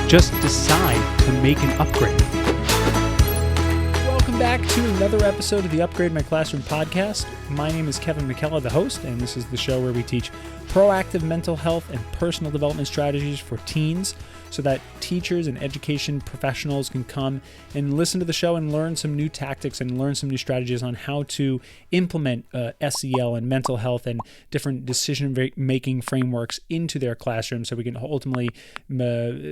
Just decide to make an upgrade. Welcome back to another episode of the Upgrade My Classroom podcast. My name is Kevin McKellar, the host, and this is the show where we teach proactive mental health and personal development strategies for teens so that teachers and education professionals can come and listen to the show and learn some new tactics and learn some new strategies on how to implement SEL and mental health and different decision-making frameworks into their classroom so we can ultimately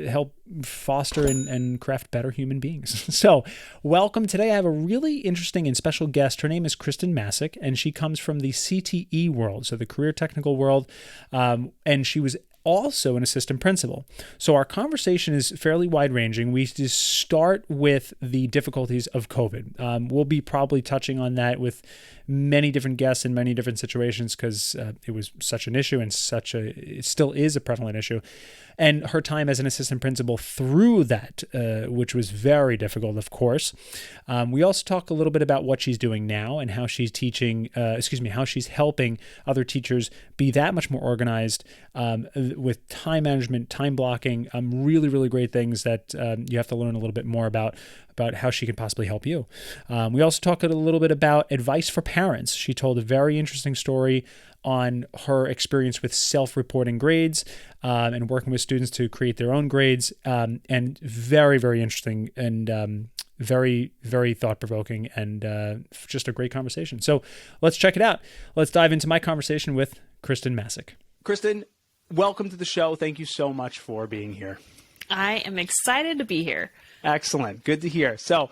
help foster and craft better human beings. So welcome. Today I have a really interesting and special guest. Her name is Khristen Massic, and she comes from the CTE world, so the career technical world, and she was also an assistant principal. So our conversation is fairly wide-ranging. We just start with the difficulties of COVID. We'll be probably touching on that with many different guests in many different situations because it was such an issue and it still is a prevalent issue. And her time as an assistant principal through that, which was very difficult, of course. We also talk a little bit about what she's doing now and how she's how she's helping other teachers be that much more organized with time management, time blocking, really, really great things that you have to learn a little bit more about how she can possibly help you. We also talk a little bit about advice for parents. She told a very interesting story on her experience with self-reporting grades and working with students to create their own grades, and very, very interesting and very, very thought-provoking and just a great conversation. So let's check it out. Let's dive into my conversation with Khristen Massic. Khristen, welcome to the show. Thank you so much for being here. I am excited to be here. Excellent. Good to hear. So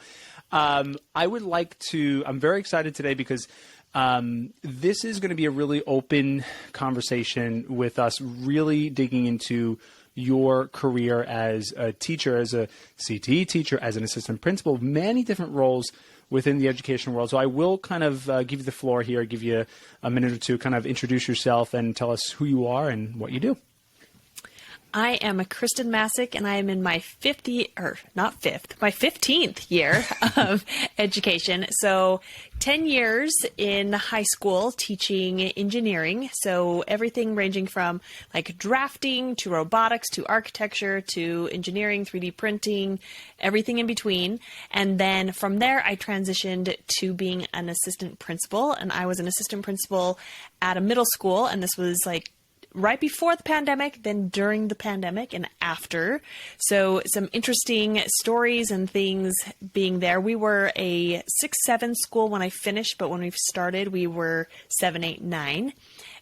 I'm very excited today because this is going to be a really open conversation with us really digging into your career as a teacher, as a CTE teacher, as an assistant principal, many different roles within the education world. So I will kind of give you the floor here, give you a minute or two, kind of introduce yourself and tell us who you are and what you do. I am a Khristen Massic, and I am in my 15th year of education. So 10 years in high school teaching engineering. So everything ranging from like drafting to robotics to architecture to engineering, 3D printing, everything in between. And then from there, I transitioned to being an assistant principal, and I was an assistant principal at a middle school. And this was like right before the pandemic, then during the pandemic, and after. So some interesting stories and things being there. We were a 6-7 school when I finished, but when we started, we were 7, 8, 9.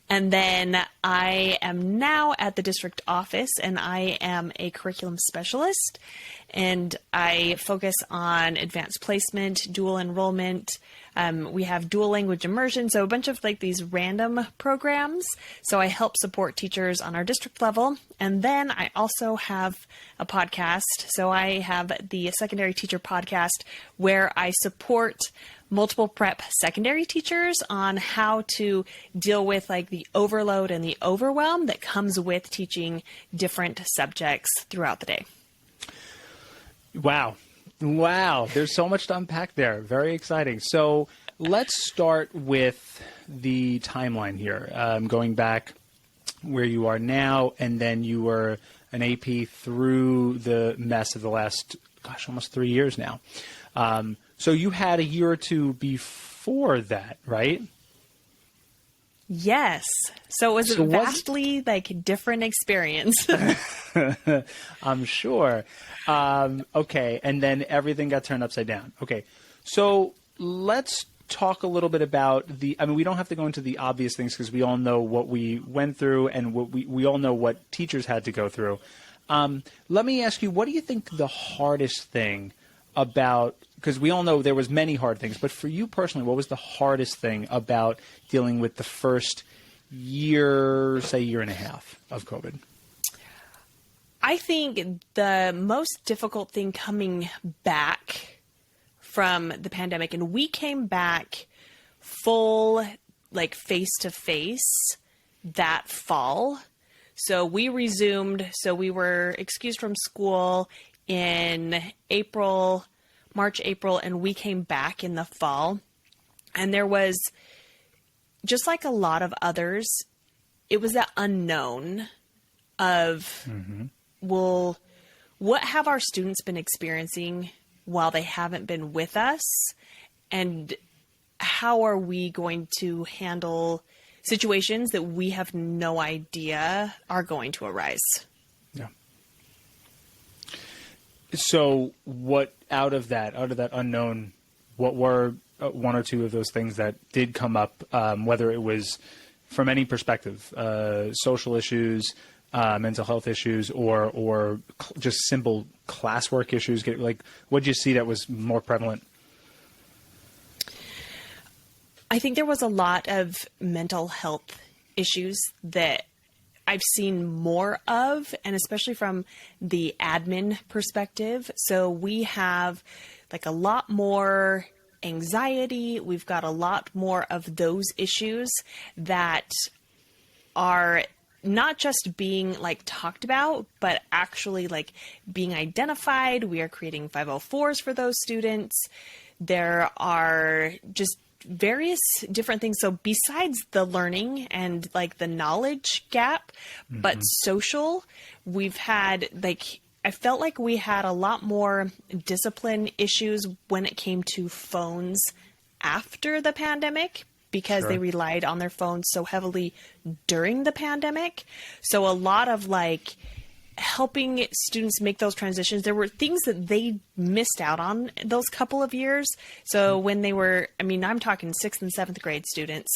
And then I am now at the district office, and I am a curriculum specialist, and I focus on advanced placement, dual enrollment. We have dual language immersion, so a bunch of like these random programs. So I help support teachers on our district level. And then I also have a podcast. So I have the Secondary Teacher Podcast where I support multiple prep secondary teachers on how to deal with like the overload and the overwhelm that comes with teaching different subjects throughout the day. Wow. There's so much to unpack there. Very exciting. So let's start with the timeline here. Going back where you are now, and then you were an AP through the mess of the last, almost 3 years now. So you had a year or two before that, right? Yes. So it was a vastly different experience. I'm sure. Okay. And then everything got turned upside down. Okay. So let's talk a little bit about we don't have to go into the obvious things because we all know what we went through and what we all know what teachers had to go through. Let me ask you, what do you think the hardest thing about, because we all know there was many hard things, but for you personally, what was the hardest thing about dealing with the first year, say year and a half of COVID? I think the most difficult thing coming back from the pandemic, and we came back full, face-to-face that fall. So we resumed, so we were excused from school in March, April, and we came back in the fall. And there was, just like a lot of others, it was that unknown of, will what have our students been experiencing while they haven't been with us? And how are we going to handle situations that we have no idea are going to arise? Yeah. So what out of that unknown, what were one or two of those things that did come up, whether it was from any perspective, social issues, mental health issues, or just simple classwork issues? Like, what did you see that was more prevalent? I think there was a lot of mental health issues that I've seen more of, and especially from the admin perspective. So we have like a lot more anxiety. We've got a lot more of those issues that are not just being like talked about, but actually like being identified. We are creating 504s for those students. There are just various different things. So besides the learning and like the knowledge gap, but social, we've had like, I felt like we had a lot more discipline issues when it came to phones after the pandemic, because they relied on their phones so heavily during the pandemic. So a lot of like helping students make those transitions, there were things that they missed out on those couple of years. So when they were, I mean, I'm talking 6th and 7th grade students,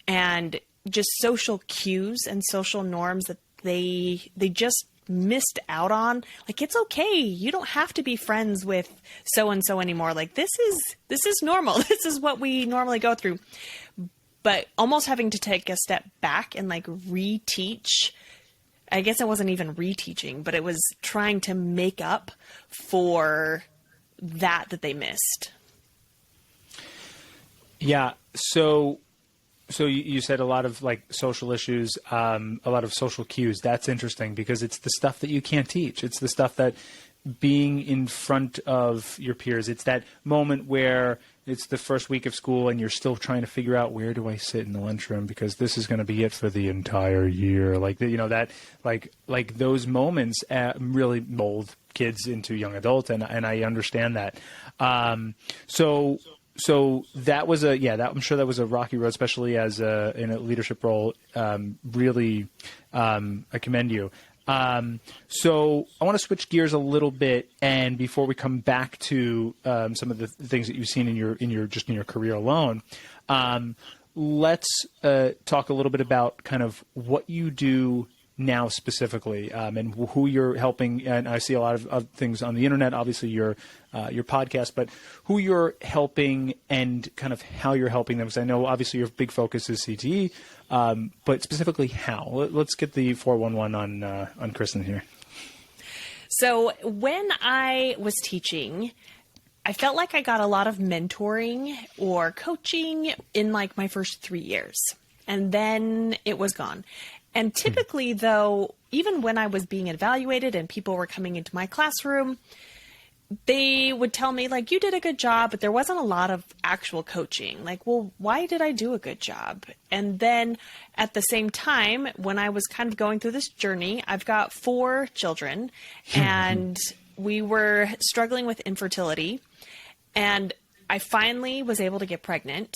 and just social cues and social norms that they just missed out on. Like, it's okay. You don't have to be friends with so-and-so anymore. Like, this is normal. This is what we normally go through. But almost having to take a step back and like reteach. I guess it wasn't even reteaching, but it was trying to make up for that they missed. Yeah. So you said a lot of like social issues, a lot of social cues. That's interesting because it's the stuff that you can't teach. It's the stuff that being in front of your peers, it's that moment where it's the first week of school and you're still trying to figure out, where do I sit in the lunchroom, because this is going to be it for the entire year. Like, you know, that like those moments really mold kids into young adults. And I understand that. So that was I'm sure that was a rocky road, especially as in a leadership role. Really, I commend you. So I want to switch gears a little bit, and before we come back to some of the things that you've seen in your career alone, let's talk a little bit about kind of what you do now specifically, and who you're helping. And I see a lot of things on the internet, obviously your podcast, but who you're helping and kind of how you're helping them. Because I know obviously your big focus is CTE, but specifically how. Let's get the 411 on Khristen here. So when I was teaching, I felt like I got a lot of mentoring or coaching in like my first 3 years, and then it was gone. And typically, though, even when I was being evaluated and people were coming into my classroom, they would tell me, like, you did a good job, but there wasn't a lot of actual coaching. Like, well, why did I do a good job? And then at the same time, when I was kind of going through this journey, I've got 4 children, and we were struggling with infertility. And I finally was able to get pregnant.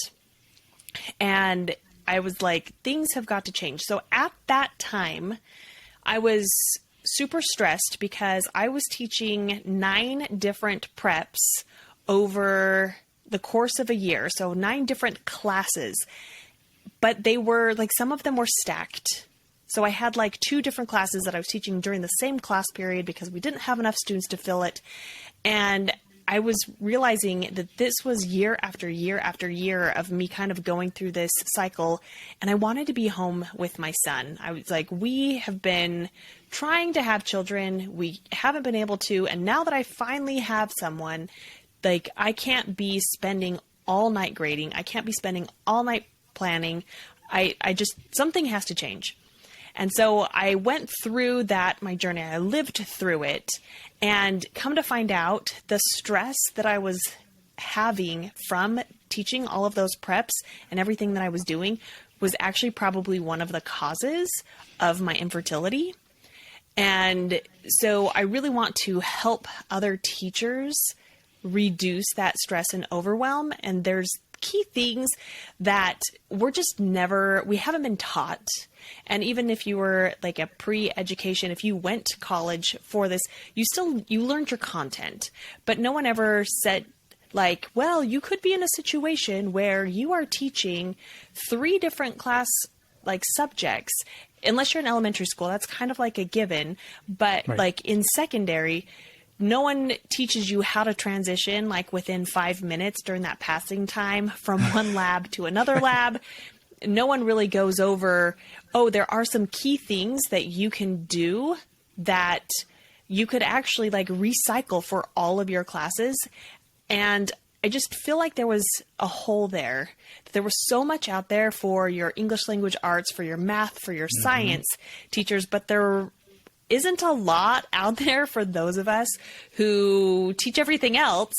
And I was like, things have got to change. So at that time, I was super stressed because I was teaching 9 different preps over the course of a year. So 9 different classes, but they were like, some of them were stacked. So I had like 2 different classes that I was teaching during the same class period because we didn't have enough students to fill it. And I was realizing that this was year after year after year of me kind of going through this cycle, and I wanted to be home with my son. I was like, we have been trying to have children. We haven't been able to. And now that I finally have someone, like, I can't be spending all night grading. I can't be spending all night planning. I just, something has to change. And so I went through that, my journey. I lived through it, and come to find out, the stress that I was having from teaching all of those preps and everything that I was doing was actually probably one of the causes of my infertility. And so I really want to help other teachers reduce that stress and overwhelm. And there's key things that we haven't been taught. And even if you were like a pre-education, if you went to college for this, you learned your content, but no one ever said like, well, you could be in a situation where you are teaching 3 different class like subjects, unless you're in elementary school, that's kind of like a given. But Right. like in secondary, no one teaches you how to transition like within 5 minutes during that passing time from one lab to another lab. No one really goes over, there are some key things that you can do that you could actually like recycle for all of your classes. And I just feel like there was a hole there. There was so much out there for your English language arts, for your math, for your science teachers, but there isn't a lot out there for those of us who teach everything else.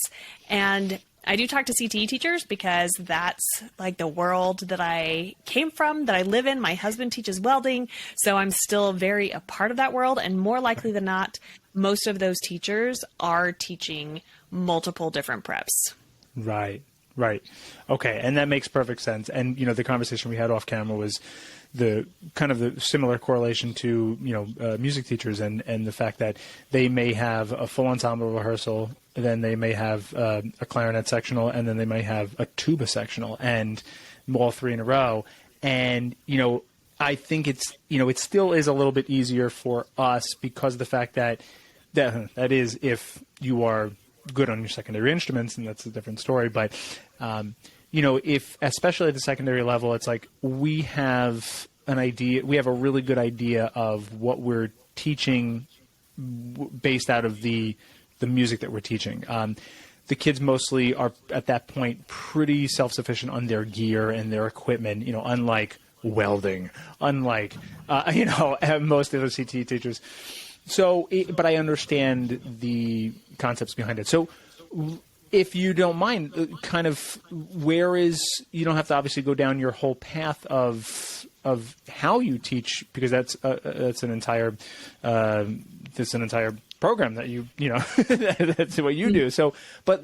And I do talk to CTE teachers because that's like the world that I came from, that I live in. My husband teaches welding, so I'm still very a part of that world. And more likely than not, most of those teachers are teaching multiple different preps. Right. Okay. And that makes perfect sense. And, the conversation we had off camera was the kind of the similar correlation to, music teachers and the fact that they may have a full ensemble rehearsal, then they may have a clarinet sectional, and then they may have a tuba sectional, and all 3 in a row. And, I think it's, it still is a little bit easier for us because of the fact that is if you are good on your secondary instruments, and that's a different story. But, if, especially at the secondary level, it's like we have an idea, we have a really good idea of what we're teaching based out of the music that we're teaching. The kids mostly are at that point pretty self-sufficient on their gear and their equipment, unlike welding, unlike, most of the CTE teachers. So, but I understand the concepts behind it. So if you don't mind, kind of you don't have to obviously go down your whole path of how you teach, because that's an entire program that that's what you do. So, but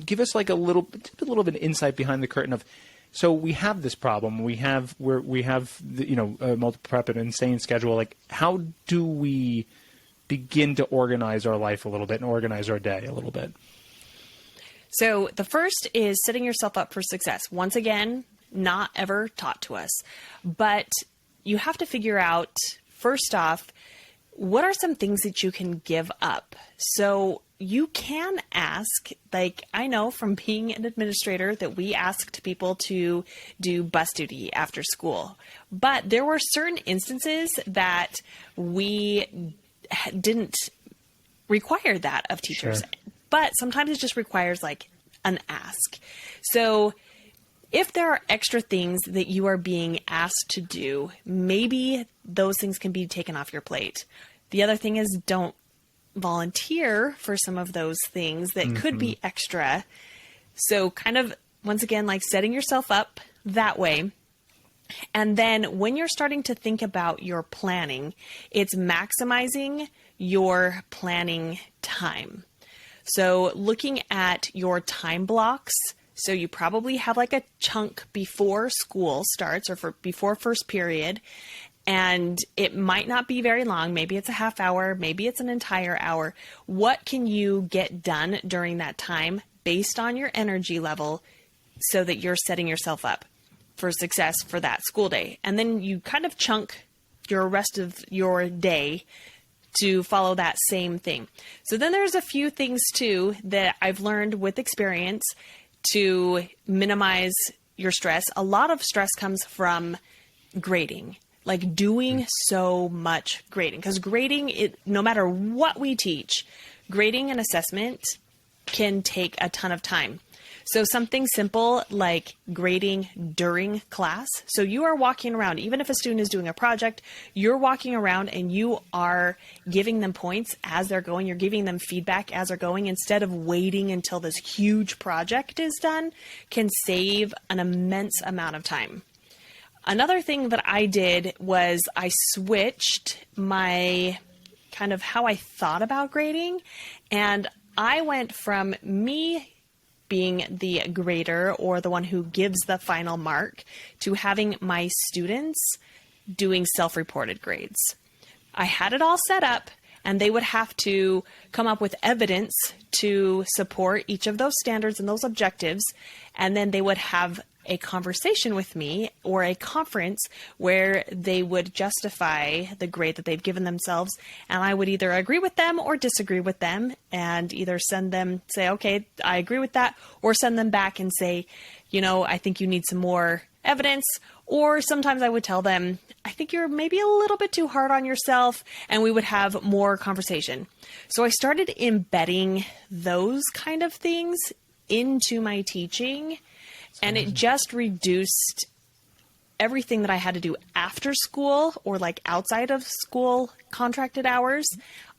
give us like a little bit of an insight behind the curtain of. So we have this problem. We have multiple prep and insane schedule. Like, how do we begin to organize our life a little bit and organize our day a little bit? So the first is setting yourself up for success. Once again, not ever taught to us, but you have to figure out, first off, what are some things that you can give up? So you can ask, like, I know from being an administrator that we asked people to do bus duty after school, but there were certain instances that we didn't require that of teachers. Sure. But sometimes it just requires like an ask. So if there are extra things that you are being asked to do, maybe those things can be taken off your plate. The other thing is, don't volunteer for some of those things that could be extra. So kind of, once again, like setting yourself up that way. And then when you're starting to think about your planning, it's maximizing your planning time. So looking at your time blocks, so you probably have like a chunk before school starts or before first period, and it might not be very long. Maybe it's a half hour, maybe it's an entire hour. What can you get done during that time based on your energy level so that you're setting yourself up for success for that school day? And then you kind of chunk your rest of your day to follow that same thing. So then there's a few things too that I've learned with experience to minimize your stress. A lot of stress comes from grading, like doing so much grading, because grading, no matter what we teach, grading and assessment can take a ton of time. So something simple like grading during class. So you are walking around, even if a student is doing a project, you're walking around and you are giving them points as they're going. You're giving them feedback as they're going instead of waiting until this huge project is done, can save an immense amount of time. Another thing that I did was I switched my kind of how I thought about grading. And I went from me being the grader or the one who gives the final mark to having my students doing self-reported grades. I had it all set up, and they would have to come up with evidence to support each of those standards and those objectives. And then they would have a conversation with me or a conference where they would justify the grade that they've given themselves. And I would either agree with them or disagree with them, and either send them, say, okay, I agree with that, or send them back and say, I think you need some more evidence. Or sometimes I would tell them, I think you're maybe a little bit too hard on yourself, and we would have more conversation. So I started embedding those kind of things into my teaching, and it just reduced everything that I had to do after school or like outside of school contracted hours,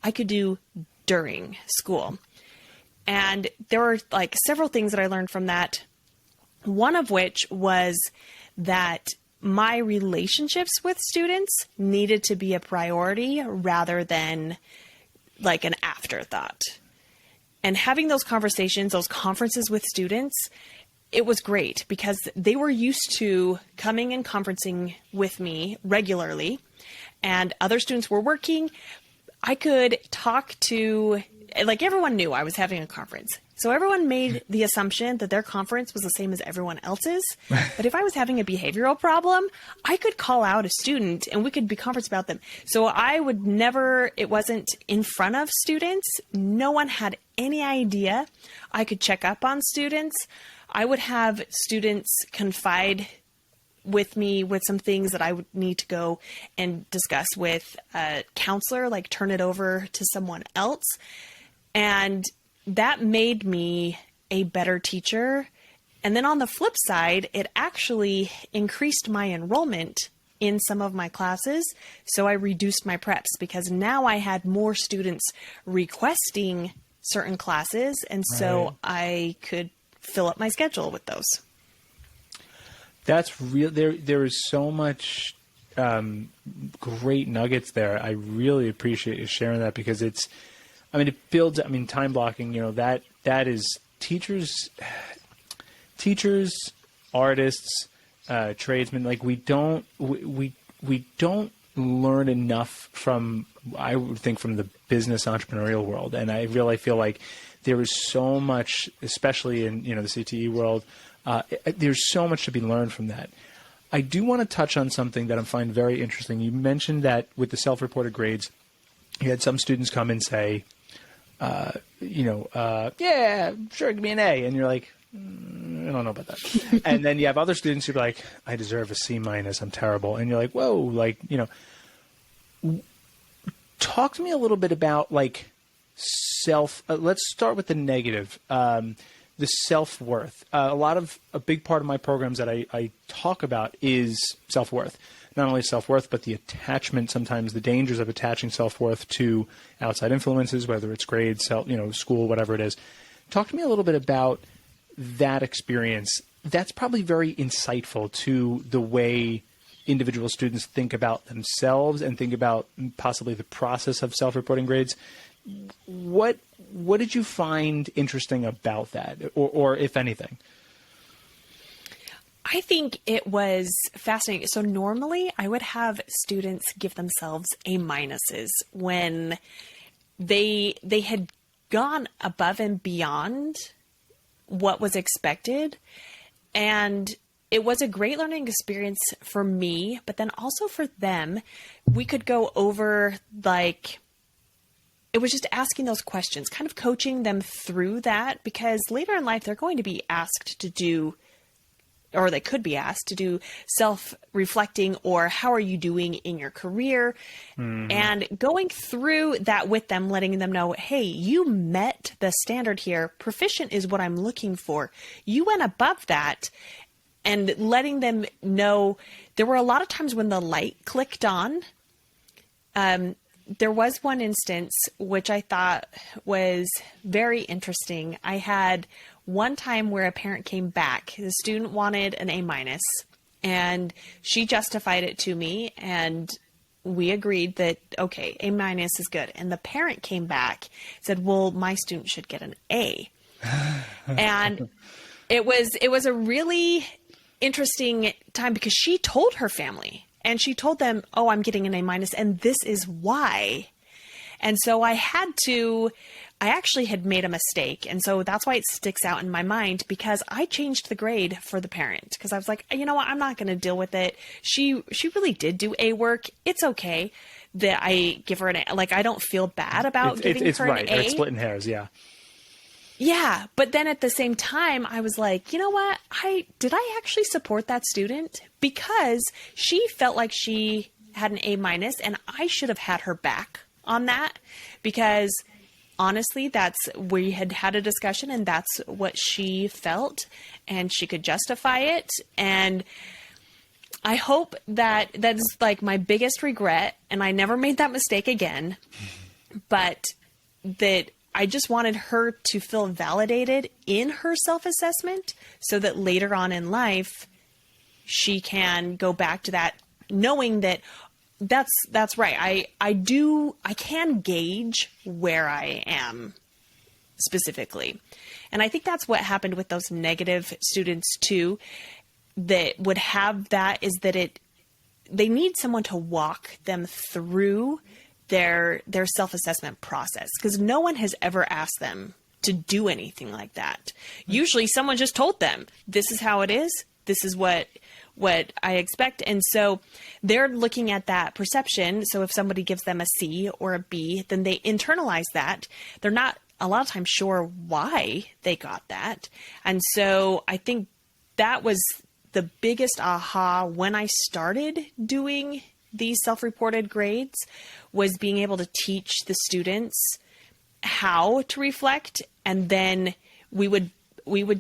I could do during school. And there were like several things that I learned from that. One of which was that my relationships with students needed to be a priority rather than like an afterthought. And having those conversations, those conferences with students, it was great because they were used to coming and conferencing with me regularly, and other students were working. I could talk to, like, everyone knew I was having a conference. So everyone made the assumption that their conference was the same as everyone else's. But if I was having a behavioral problem, I could call out a student and we could be conference about them. So I would never, it wasn't in front of students. No one had any idea. I could check up on students. I would have students confide with me with some things that I would need to go and discuss with a counselor, like turn it over to someone else. And that made me a better teacher. And then on the flip side, it actually increased my enrollment in some of my classes. So I reduced my preps because now I had more students requesting certain classes. And so I could fill up my schedule with those. That's real. There is so much great nuggets there. I really appreciate you sharing that because it builds, time blocking, that is teachers, artists, tradesmen. Like we don't learn enough from, I would think, from the business entrepreneurial world. And I really feel like there is so much, especially in, the CTE world, there's so much to be learned from that. I do want to touch on something that I find very interesting. You mentioned that with the self-reported grades, you had some students come and say, yeah, sure, give me an A. And you're like, I don't know about that. And then you have other students who are like, I deserve a C-. I'm terrible. And you're like, whoa, talk to me a little bit about let's start with the negative, the self-worth. A big part of my programs that I talk about is self-worth. Not only self-worth, but the attachment, sometimes the dangers of attaching self-worth to outside influences, whether it's grades, school, whatever it is. Talk to me a little bit about that experience. That's probably very insightful to the way individual students think about themselves and think about possibly the process of self-reporting grades. What did you find interesting about that, or if anything? I think it was fascinating. So normally I would have students give themselves A- when they had gone above and beyond what was expected. And it was a great learning experience for me, but then also for them. We could go over it was just asking those questions, kind of coaching them through that, because later in life they're going to be asked to do, or they could be asked to do self-reflecting, or how are you doing in your career? Mm-hmm. And going through that with them, letting them know, hey, you met the standard here. Proficient is what I'm looking for. You went above that. And letting them know, there were a lot of times when the light clicked on. There was one instance which I thought was very interesting. I had one time where a parent came back. The student wanted an A-, and she justified it to me. And we agreed that, okay, A minus is good. And the parent came back, said, well, my student should get an A. And it was a really interesting time because she told her family and she told them, oh, I'm getting an A minus and this is why. And so I actually had made a mistake. And so that's why it sticks out in my mind, because I changed the grade for the parent because I was like, you know what? I'm not going to deal with it. She really did do A work. It's okay that I give her an A. Like, I don't feel bad about giving her an A. It's splitting hairs. Yeah. Yeah. But then at the same time, I was like, you know what? Did I actually support that student? Because she felt like she had an A minus and I should have had her back on that, because honestly, we had a discussion and that's what she felt and she could justify it. And I hope that is like my biggest regret. And I never made that mistake again, but that I just wanted her to feel validated in her self-assessment so that later on in life, she can go back to that knowing that that's right. I can gauge where I am specifically. And I think that's what happened with those negative students too, that would have that, is that they need someone to walk them through their self-assessment process, because no one has ever asked them to do anything like that. Usually someone just told them, this is how it is. This is what I expect. And so they're looking at that perception. So if somebody gives them a C or a B, then they internalize that. They're not a lot of times sure why they got that. And so I think that was the biggest aha when I started doing these self-reported grades, was being able to teach the students how to reflect. And then we would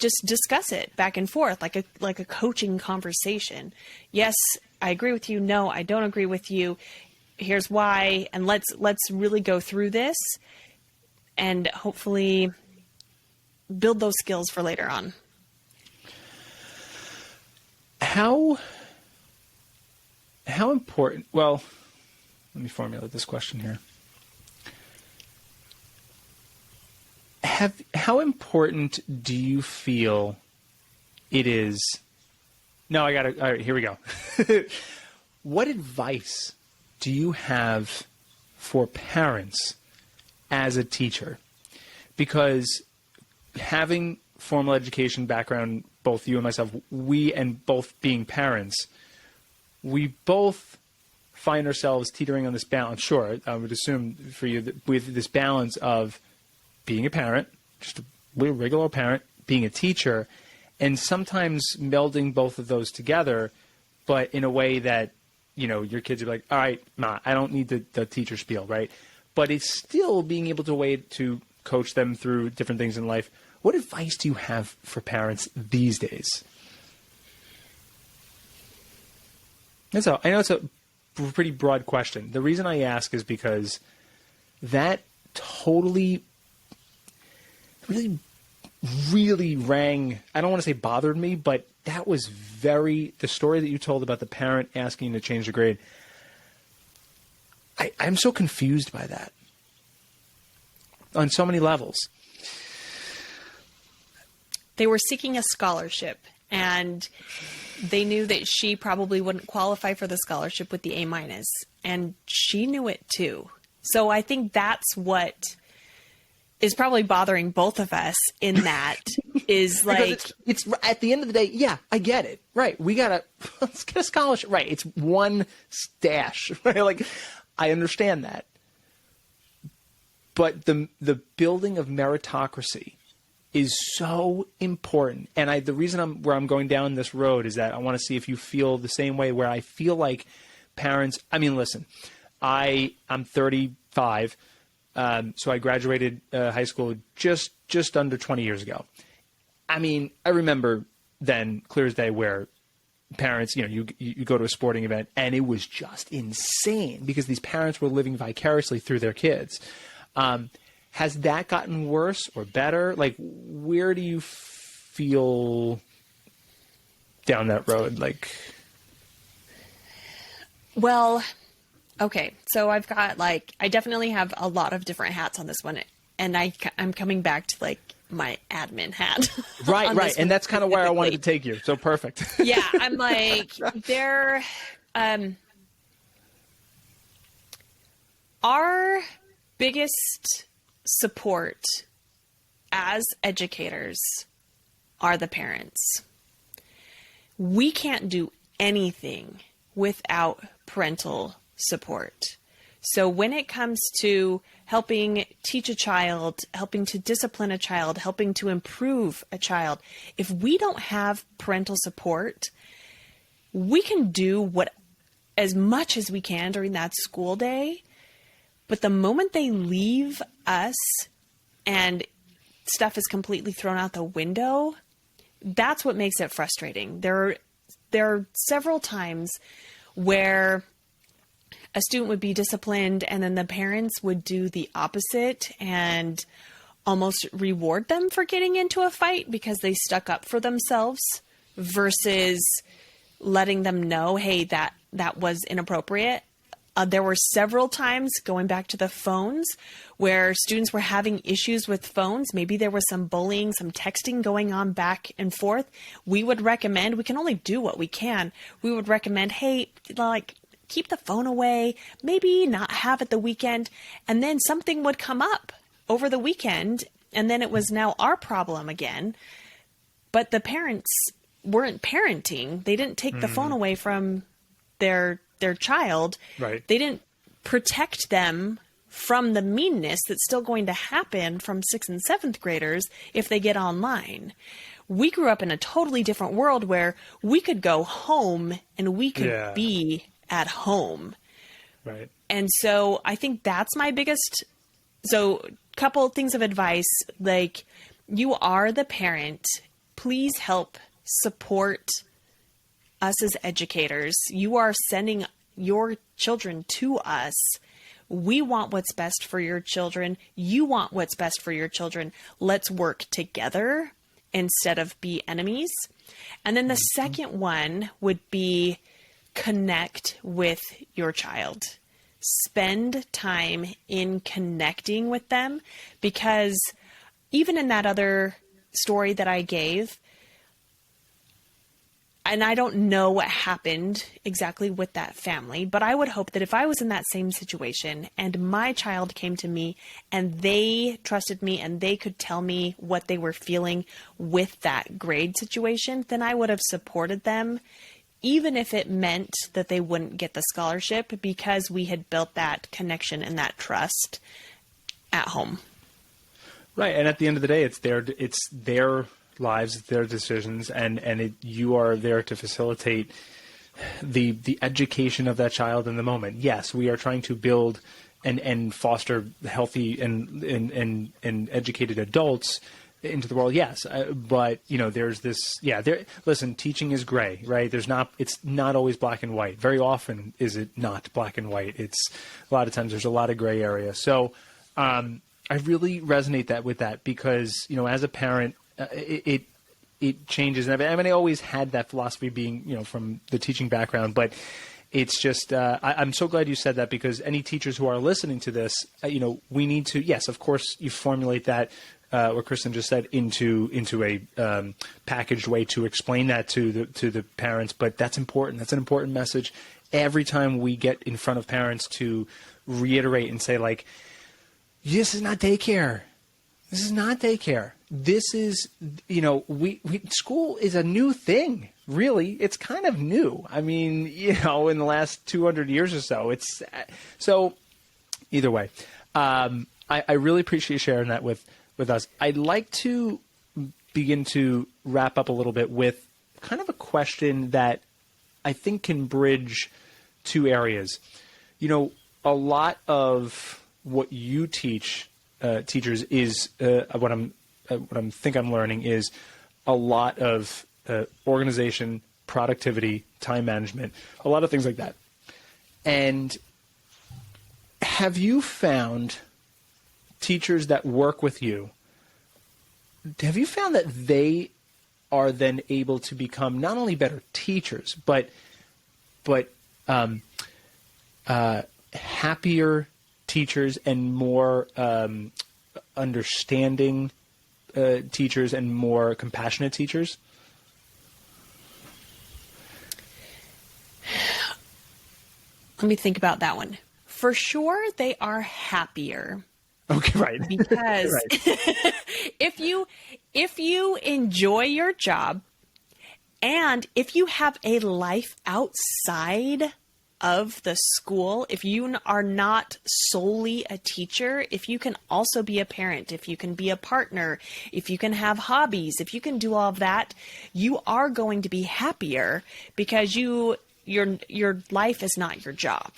just discuss it back and forth like a coaching conversation. Yes, I agree with you. No, I don't agree with you. Here's why. And let's really go through this and hopefully build those skills for later on. How important, well, let me formulate this question here. How important do you feel it is? No, all right, here we go. What advice do you have for parents as a teacher? Because having formal education background, both you and myself, and both being parents, we both find ourselves teetering on this balance. Sure, I would assume for you that with this balance of being a parent, just a regular parent, being a teacher, and sometimes melding both of those together, but in a way that, your kids are like, all right, Ma, I don't need the teacher spiel, right? But it's still being able to coach them through different things in life. What advice do you have for parents these days? I know it's a pretty broad question. The reason I ask is because that totally, really rang, I don't want to say bothered me, but that was the story that you told about the parent asking you to change the grade. I'm so confused by that on so many levels. They were seeking a scholarship, and they knew that she probably wouldn't qualify for the scholarship with the A minus, and she knew it too. So I think that's what is probably bothering both of us in that is like, it's at the end of the day. Yeah, I get it. Right. Let's get a scholarship. Right. It's one stash. Right. Like, I understand that. But the building of meritocracy is so important. And the reason I'm going down this road is that I want to see if you feel the same way, where I feel like parents, listen, I'm 35. So I graduated high school just under 20 years ago. I remember then clear as day where parents, you go to a sporting event and it was just insane because these parents were living vicariously through their kids. Has that gotten worse or better? Like, where do you feel down that road? Like, well, Okay, so I've got I definitely have a lot of different hats on this one, and I'm coming back to my admin hat. Right. And that's kind of where I wanted to take you. So perfect. Yeah, I'm they're, our biggest support as educators are the parents. We can't do anything without parental support. So when it comes to helping teach a child, helping to discipline a child, helping to improve a child, if we don't have parental support, we can do as much as we can during that school day. But the moment they leave us and stuff is completely thrown out the window, that's what makes it frustrating. There are several times where a student would be disciplined and then the parents would do the opposite and almost reward them for getting into a fight because they stuck up for themselves versus letting them know, hey, that was inappropriate. There were several times, going back to the phones, where students were having issues with phones. Maybe there was some bullying, some texting going on back and forth. We would recommend, we can only do what we can. We would recommend, hey, keep the phone away, maybe not have it the weekend. And then something would come up over the weekend, and then it was now our problem again. But the parents weren't parenting. They didn't take the phone away from their child. Right. They didn't protect them from the meanness that's still going to happen from 6th and 7th graders if they get online. We grew up in a totally different world where we could go home and we could be at home. Right. And so I think that's my biggest, so couple things of advice, you are the parent, please help support us as educators. You are sending your children to us. We want what's best for your children. You want what's best for your children. Let's work together instead of be enemies. And then the second one would be connect with your child. Spend time in connecting with them, because even in that other story that I gave, and I don't know what happened exactly with that family, but I would hope that if I was in that same situation and my child came to me and they trusted me and they could tell me what they were feeling with that grade situation, then I would have supported them, even if it meant that they wouldn't get the scholarship, because we had built that connection and that trust at home. Right. And at the end of the day, it's their lives, their decisions, and you are there to facilitate the education of that child in the moment. Yes, we are trying to build and foster healthy and educated adults into the world. Yes, but there's this. Yeah, listen, teaching is gray, right? It's not always black and white. Very often is it not black and white. It's a lot of times there's a lot of gray area. So I really resonate with that because as a parent. It changes. And I always had that philosophy being, from the teaching background, but it's just, I'm so glad you said that, because any teachers who are listening to this, we need to, yes, of course you formulate that, what Khristen just said into a packaged way to explain that to the parents. But that's important. That's an important message. Every time we get in front of parents to reiterate and say this is not daycare. This is not daycare. This is, school is a new thing, really. It's kind of new. I mean, in the last 200 years or so. So either way, I really appreciate you sharing that with us. I'd like to begin to wrap up a little bit with kind of a question that I think can bridge two areas. A lot of what you teach teachers is what I'm learning is a lot of organization, productivity, time management, a lot of things like that. And have you found teachers that work with you? Have you found that they are then able to become not only better teachers, but happier teachers and more understanding teachers and more compassionate teachers? Let me think about that one. For sure, they are happier. Okay, right. Because right. if you enjoy your job and if you have a life outside of the school, if you are not solely a teacher, if you can also be a parent, if you can be a partner, if you can have hobbies, if you can do all of that, you are going to be happier because your life is not your job.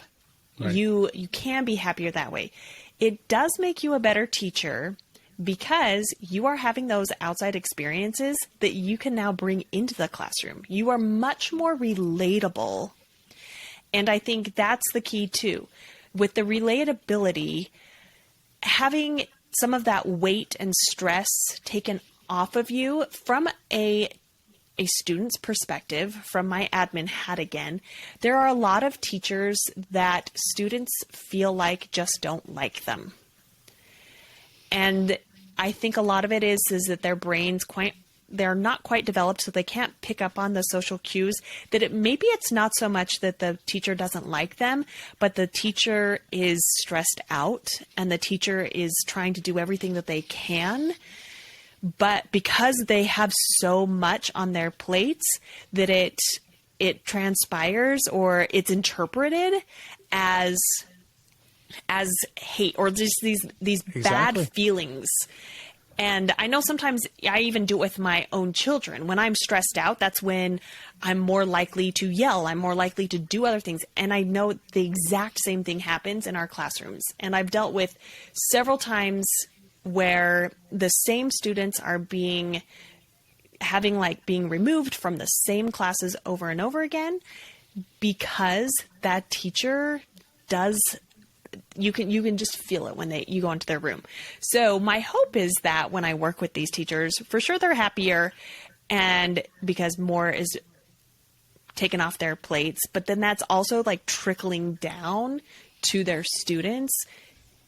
Right. You can be happier that way. It does make you a better teacher because you are having those outside experiences that you can now bring into the classroom. You are much more relatable. And I think that's the key too. With the relatability, having some of that weight and stress taken off of you from a student's perspective, from my admin hat again, there are a lot of teachers that students feel like just don't like them. And I think a lot of it is that their brains they're not quite developed, so they can't pick up on the social cues that maybe it's not so much that the teacher doesn't like them, but the teacher is stressed out and the teacher is trying to do everything that they can. But because they have so much on their plates that it transpires or it's interpreted as hate or just these Exactly. bad feelings. And I know sometimes I even do it with my own children. When I'm stressed out, that's when I'm more likely to yell. I'm more likely to do other things. And I know the exact same thing happens in our classrooms. And I've dealt with several times where the same students are being removed from the same classes over and over again because that teacher does. You can just feel it when you go into their room. So my hope is that when I work with these teachers, for sure they're happier, and because more is taken off their plates, but then that's also like trickling down to their students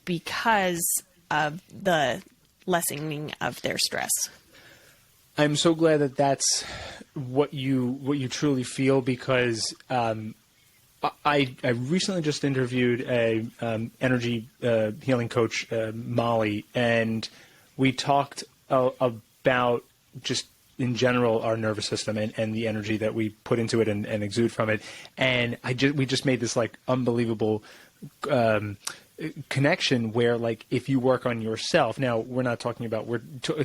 because of the lessening of their stress. I'm so glad that that's what you truly feel, because I recently just interviewed a energy healing coach, Molly, and we talked about just in general our nervous system and the energy that we put into it and exude from it. And we just made this like unbelievable connection where, like, if you work on yourself, now we're not talking about,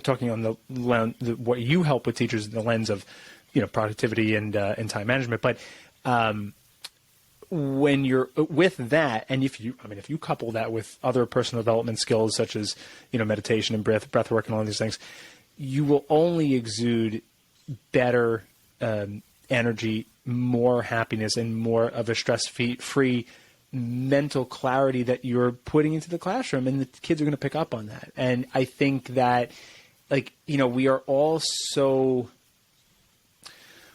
talking on the what you help with teachers in the lens of, productivity and time management, but when you're with that, and if you couple that with other personal development skills such as, meditation and breath work and all these things, you will only exude better energy, more happiness, and more of a stress-free mental clarity that you're putting into the classroom, and the kids are going to pick up on that. And I think that, we are all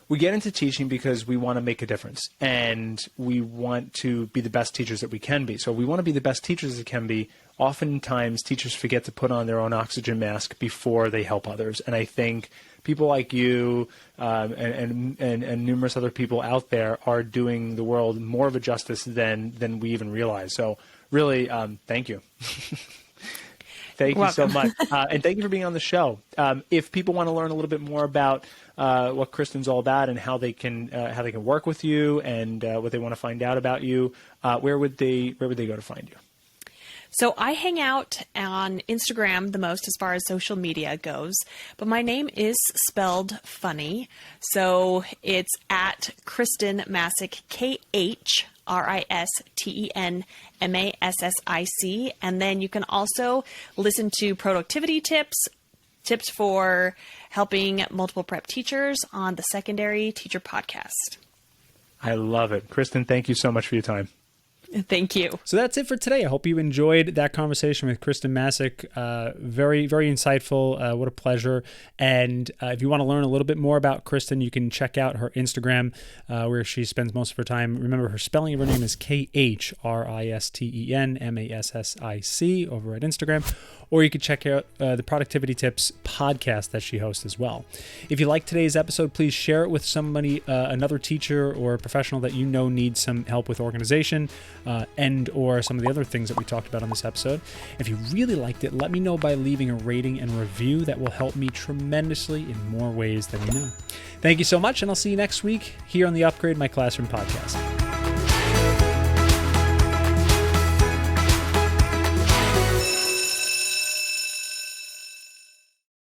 we get into teaching because we want to make a difference, and we want to be the best teachers that we can be. So we want to be the best teachers that can be. Oftentimes, teachers forget to put on their own oxygen mask before they help others. And I think people like you and numerous other people out there are doing the world more of a justice than we even realize. So really, thank you. Thank you so much. And thank you for being on the show. If people want to learn a little bit more about what Khristen's all about and how they can work with you and what they want to find out about you, where would they go to find you? So I hang out on Instagram the most as far as social media goes, but my name is spelled funny. So it's at Khristen Massic, KHRISTENMASSIC. And then you can also listen to productivity tips for helping multiple prep teachers on the Secondary Teacher Podcast. I love it. Khristen, thank you so much for your time. Thank you. So that's it for today. I hope you enjoyed that conversation with Khristen Massic. Very, very insightful. What a pleasure. And if you want to learn a little bit more about Khristen, you can check out her Instagram, where she spends most of her time. Remember, her spelling of her name is Khristen Massic over at Instagram. Or you could check out the Productivity Tips podcast that she hosts as well. If you like today's episode, please share it with somebody, another teacher or a professional that you know needs some help with organization and or some of the other things that we talked about on this episode. If you really liked it, let me know by leaving a rating and review. That will help me tremendously in more ways than you know. Thank you so much, and I'll see you next week here on the Upgrade My Classroom podcast.